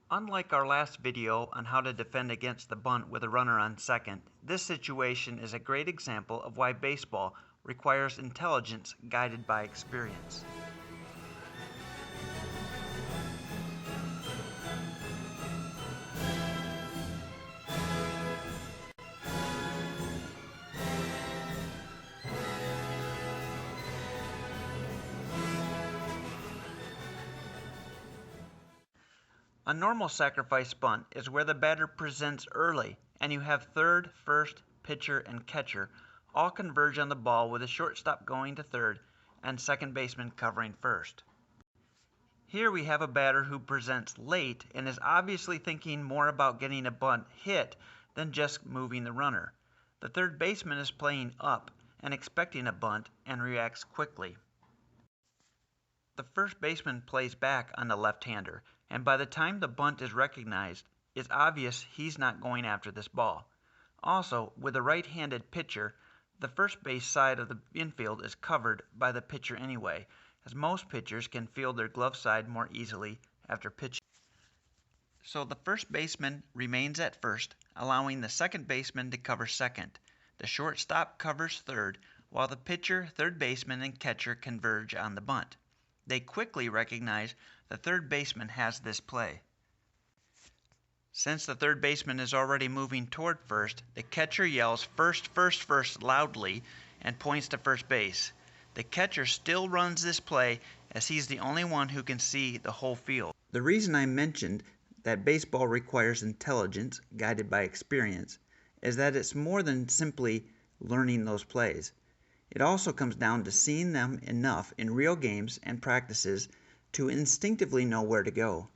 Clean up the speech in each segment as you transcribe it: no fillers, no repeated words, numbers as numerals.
Unlike our last video on how to defend against the bunt with a runner on second, this situation is a great example of why baseball requires intelligence guided by experience. A normal sacrifice bunt is where the batter presents early and you have third, first, pitcher, and catcher all converge on the ball with a shortstop going to third and second baseman covering first. Here we have a batter who presents late and is obviously thinking more about getting a bunt hit than just moving the runner. The third baseman is playing up and expecting a bunt and reacts quickly. The first baseman plays back on the left-hander, and by the time the bunt is recognized, it's obvious he's not going after this ball. Also, with a right-handed pitcher, the first base side of the infield is covered by the pitcher anyway, as most pitchers can field their glove side more easily after pitching. So the first baseman remains at first, allowing the second baseman to cover second. The shortstop covers third, while the pitcher, third baseman, and catcher converge on the bunt. They quickly recognize the third baseman has this play. Since the third baseman is already moving toward first, the catcher yells "first, first, first" loudly and points to first base. The catcher still runs this play as he's the only one who can see the whole field. The reason I mentioned that baseball requires intelligence guided by experience is that it's more than simply learning those plays. It also comes down to seeing them enough in real games and practices to instinctively know where to go.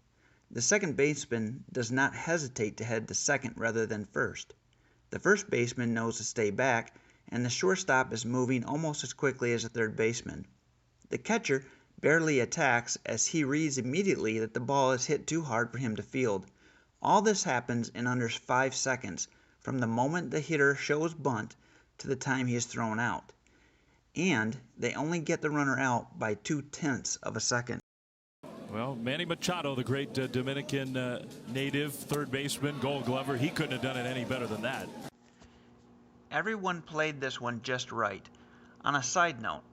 The second baseman does not hesitate to head to second rather than first. The first baseman knows to stay back, and the shortstop is moving almost as quickly as the third baseman. The catcher barely attacks as he reads immediately that the ball is hit too hard for him to field. All this happens in under 5 seconds from the moment the hitter shows bunt to the time he is thrown out. And they only get the runner out by 0.2 of a second. Well, Manny Machado, the great Dominican native third baseman, Gold Glover, he couldn't have done it any better than that. Everyone played this one just right. On a side note,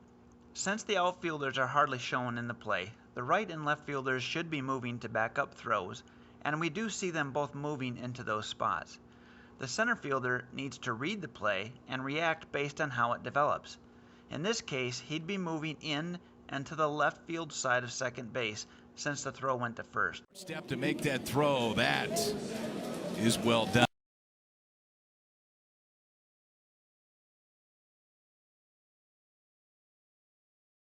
since the outfielders are hardly shown in the play, the right and left fielders should be moving to back up throws, and we do see them both moving into those spots. The center fielder needs to read the play and react based on how it develops. In this case, he'd be moving in and to the left field side of second base since the throw went to first. Step to make that throw. That is well done.